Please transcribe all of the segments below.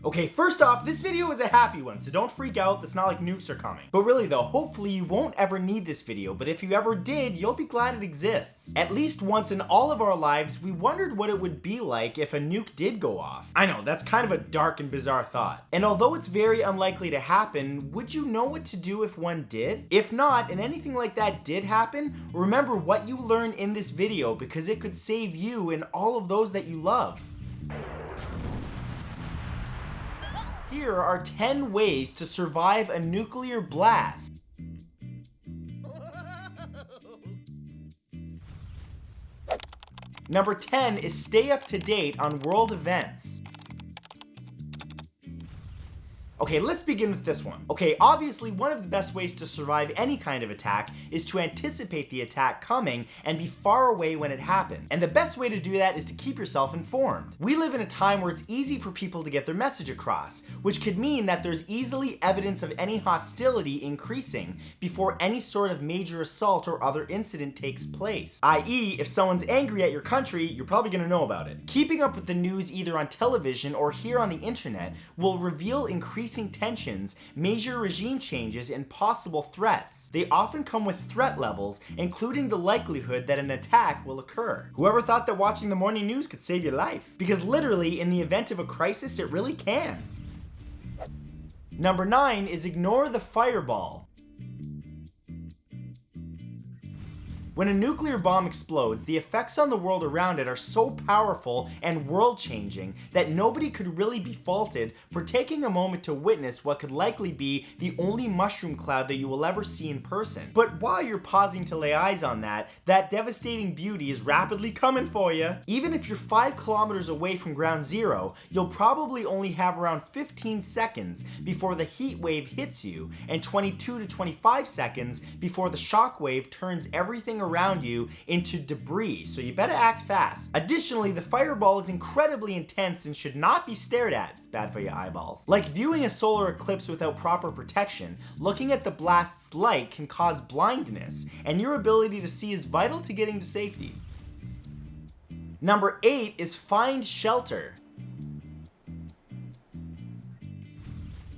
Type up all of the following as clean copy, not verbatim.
Okay, first off, this video is a happy one, so don't freak out, it's not like nukes are coming. But really though, hopefully you won't ever need this video, but if you ever did, you'll be glad it exists. At least once in all of our lives, we wondered what it would be like if a nuke did go off. I know, that's kind of a dark and bizarre thought. And although it's very unlikely to happen, would you know what to do if one did? If not, and anything like that did happen, remember what you learned in this video because it could save you and all of those that you love. Here are 10 ways to survive a nuclear blast. Number 10 is stay up to date on world events. Okay, let's begin with this one. Okay, obviously one of the best ways to survive any kind of attack is to anticipate the attack coming and be far away when it happens. And the best way to do that is to keep yourself informed. We live in a time where it's easy for people to get their message across, which could mean that there's easily evidence of any hostility increasing before any sort of major assault or other incident takes place. i.e., if someone's angry at your country, you're probably gonna know about it. Keeping up with the news either on television or here on the internet will reveal increasing tensions, major regime changes, and possible threats. They often come with threat levels, including the likelihood that an attack will occur. Whoever thought that watching the morning news could save your life? Because literally, in the event of a crisis, it really can. Number 9 is ignore the fireball. When a nuclear bomb explodes, the effects on the world around it are so powerful and world-changing that nobody could really be faulted for taking a moment to witness what could likely be the only mushroom cloud that you will ever see in person. But while you're pausing to lay eyes on that devastating beauty is rapidly coming for you. Even if you're 5 kilometers away from ground zero, you'll probably only have around 15 seconds before the heat wave hits you, and 22 to 25 seconds before the shock wave turns everything around you into debris, so you better act fast. Additionally, the fireball is incredibly intense and should not be stared at. It's bad for your eyeballs. Like viewing a solar eclipse without proper protection, looking at the blast's light can cause blindness, and your ability to see is vital to getting to safety. Number 8 is find shelter.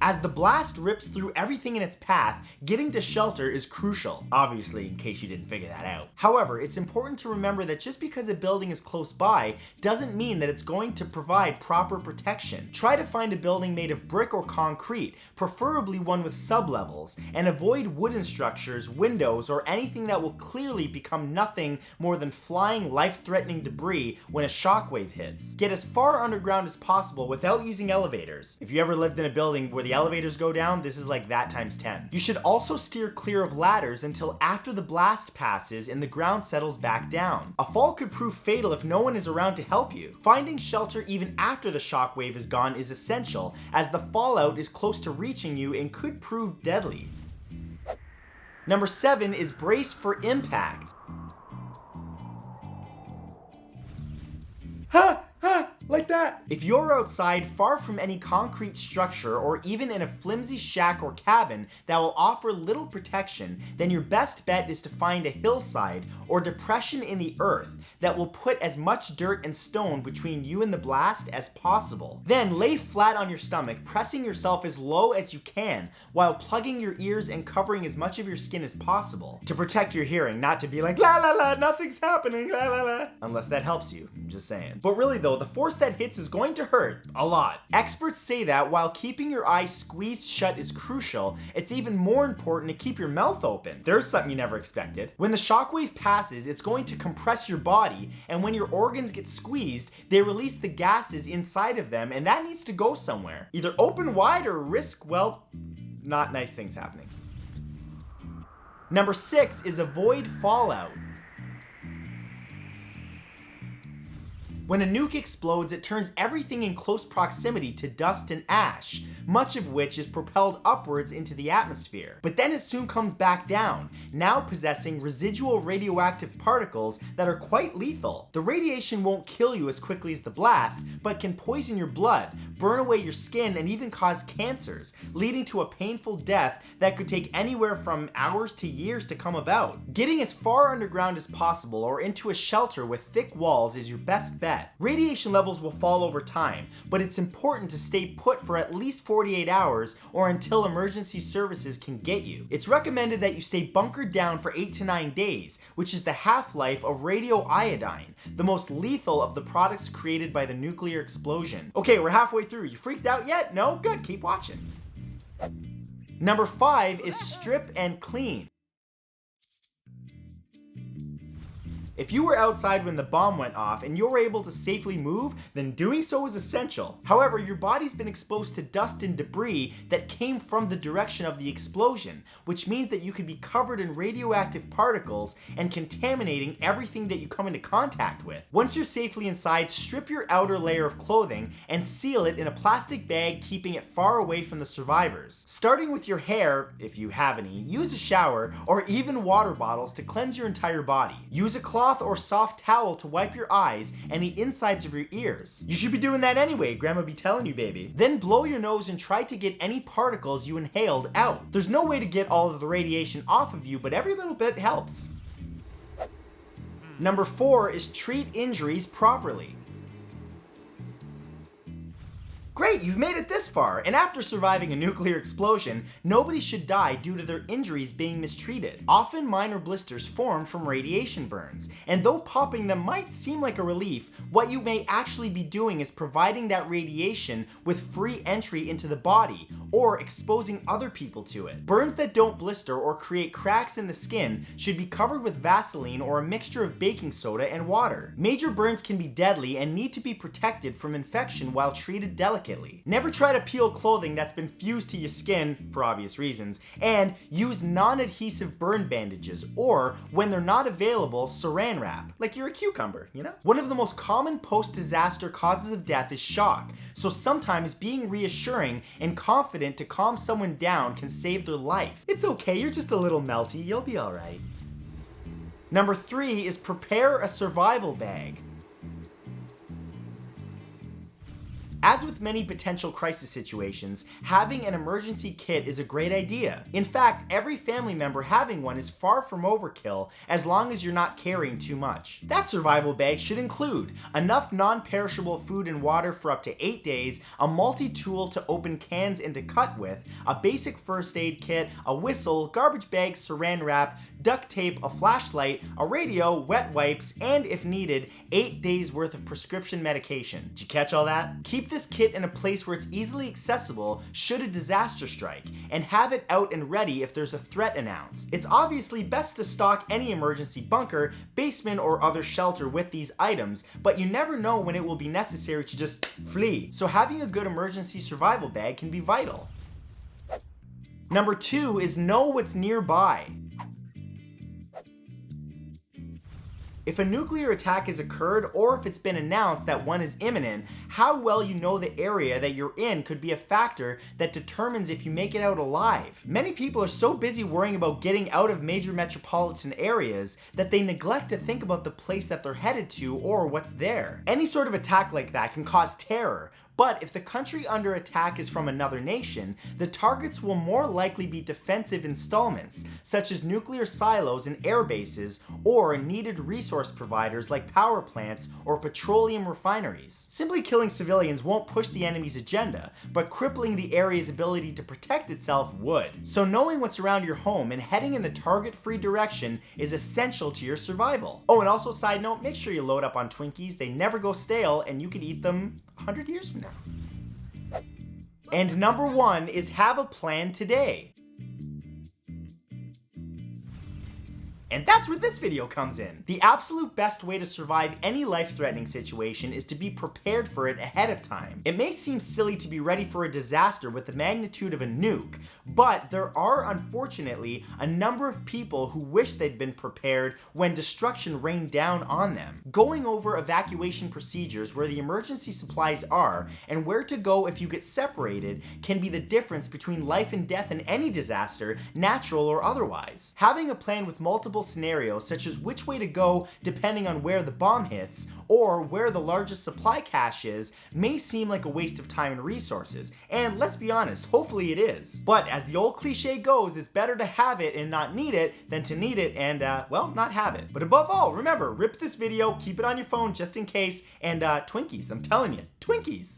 As the blast rips through everything in its path, getting to shelter is crucial, obviously in case you didn't figure that out. However, it's important to remember that just because a building is close by doesn't mean that it's going to provide proper protection. Try to find a building made of brick or concrete, preferably one with sublevels, and avoid wooden structures, windows, or anything that will clearly become nothing more than flying life-threatening debris when a shockwave hits. Get as far underground as possible without using elevators. If you ever lived in a building where the elevators go down, this is like that times 10. You should also steer clear of ladders until after the blast passes and the ground settles back down. A fall could prove fatal if no one is around to help you. Finding shelter even after the shockwave is gone is essential, as the fallout is close to reaching you and could prove deadly. Number 7 is brace for impact. Like that. If you're outside far from any concrete structure or even in a flimsy shack or cabin that will offer little protection, then your best bet is to find a hillside or depression in the earth that will put as much dirt and stone between you and the blast as possible. Then lay flat on your stomach, pressing yourself as low as you can while plugging your ears and covering as much of your skin as possible to protect your hearing, not to be like la la la, nothing's happening, la la la, unless that helps you, I'm just saying. But really though, the force that hits is going to hurt a lot. Experts say that while keeping your eyes squeezed shut is crucial, it's even more important to keep your mouth open. There's something you never expected. When the shockwave passes, it's going to compress your body, and when your organs get squeezed, they release the gases inside of them, and that needs to go somewhere. Either open wide or risk, well, not nice things happening. Number 6 is avoid fallout. When a nuke explodes, it turns everything in close proximity to dust and ash, much of which is propelled upwards into the atmosphere. But then it soon comes back down, now possessing residual radioactive particles that are quite lethal. The radiation won't kill you as quickly as the blast, but can poison your blood, burn away your skin, and even cause cancers, leading to a painful death that could take anywhere from hours to years to come about. Getting as far underground as possible or into a shelter with thick walls is your best bet. set. Radiation levels will fall over time, but it's important to stay put for at least 48 hours or until emergency services can get you. It's recommended that you stay bunkered down for 8 to 9 days, which is the half-life of radioiodine, the most lethal of the products created by the nuclear explosion. Okay, we're halfway through. You freaked out yet? No? Good, keep watching. Number 5 is strip and clean. If you were outside when the bomb went off and you were able to safely move, then doing so is essential. However, your body's been exposed to dust and debris that came from the direction of the explosion, which means that you could be covered in radioactive particles and contaminating everything that you come into contact with. Once you're safely inside, strip your outer layer of clothing and seal it in a plastic bag, keeping it far away from the survivors. Starting with your hair, if you have any, use a shower or even water bottles to cleanse your entire body. Use a cloth or soft towel to wipe your eyes and the insides of your ears. You should be doing that anyway, Grandma be telling you, baby. Then blow your nose and try to get any particles you inhaled out. There's no way to get all of the radiation off of you, but every little bit helps. Number 4 is treat injuries properly. Great, you've made it this far, and after surviving a nuclear explosion, nobody should die due to their injuries being mistreated. Often minor blisters form from radiation burns, and though popping them might seem like a relief, what you may actually be doing is providing that radiation with free entry into the body, or exposing other people to it. Burns that don't blister or create cracks in the skin should be covered with Vaseline or a mixture of baking soda and water. Major burns can be deadly and need to be protected from infection while treated delicately. Never try to peel clothing that's been fused to your skin, for obvious reasons, and use non-adhesive burn bandages, or, when they're not available, saran wrap, like you're a cucumber, you know? One of the most common post-disaster causes of death is shock, so sometimes being reassuring and confident to calm someone down can save their life. It's okay, you're just a little melty, you'll be alright. Number 3 is prepare a survival bag. As with many potential crisis situations, having an emergency kit is a great idea. In fact, every family member having one is far from overkill as long as you're not carrying too much. That survival bag should include enough non-perishable food and water for up to 8 days, a multi-tool to open cans and to cut with, a basic first aid kit, a whistle, garbage bag, saran wrap, duct tape, a flashlight, a radio, wet wipes, and if needed, 8 days worth of prescription medication. Did you catch all that? Keep this kit in a place where it's easily accessible should a disaster strike, and have it out and ready if there's a threat announced. It's obviously best to stock any emergency bunker, basement, or other shelter with these items, but you never know when it will be necessary to just flee, so having a good emergency survival bag can be vital. Number 2 is know what's nearby. If a nuclear attack has occurred, or if it's been announced that one is imminent, how well you know the area that you're in could be a factor that determines if you make it out alive. Many people are so busy worrying about getting out of major metropolitan areas that they neglect to think about the place that they're headed to or what's there. Any sort of attack like that can cause terror, but if the country under attack is from another nation, the targets will more likely be defensive installments, such as nuclear silos and air bases, or needed resource providers like power plants or petroleum refineries. Simply killing civilians won't push the enemy's agenda, but crippling the area's ability to protect itself would. So knowing what's around your home and heading in the target-free direction is essential to your survival. Oh, and also side note, make sure you load up on Twinkies. They never go stale, and you could eat them 100 years from now. And number 1 is have a plan today. And that's where this video comes in. The absolute best way to survive any life-threatening situation is to be prepared for it ahead of time. It may seem silly to be ready for a disaster with the magnitude of a nuke, but there are unfortunately a number of people who wish they'd been prepared when destruction rained down on them. Going over evacuation procedures where the emergency supplies are and where to go if you get separated can be the difference between life and death in any disaster, natural or otherwise. Having a plan with multiple possible scenarios, such as which way to go depending on where the bomb hits, or where the largest supply cache is, may seem like a waste of time and resources. And let's be honest, hopefully it is. But as the old cliche goes, it's better to have it and not need it than to need it and, well, not have it. But above all, remember, rip this video, keep it on your phone just in case, and Twinkies, I'm telling you, Twinkies!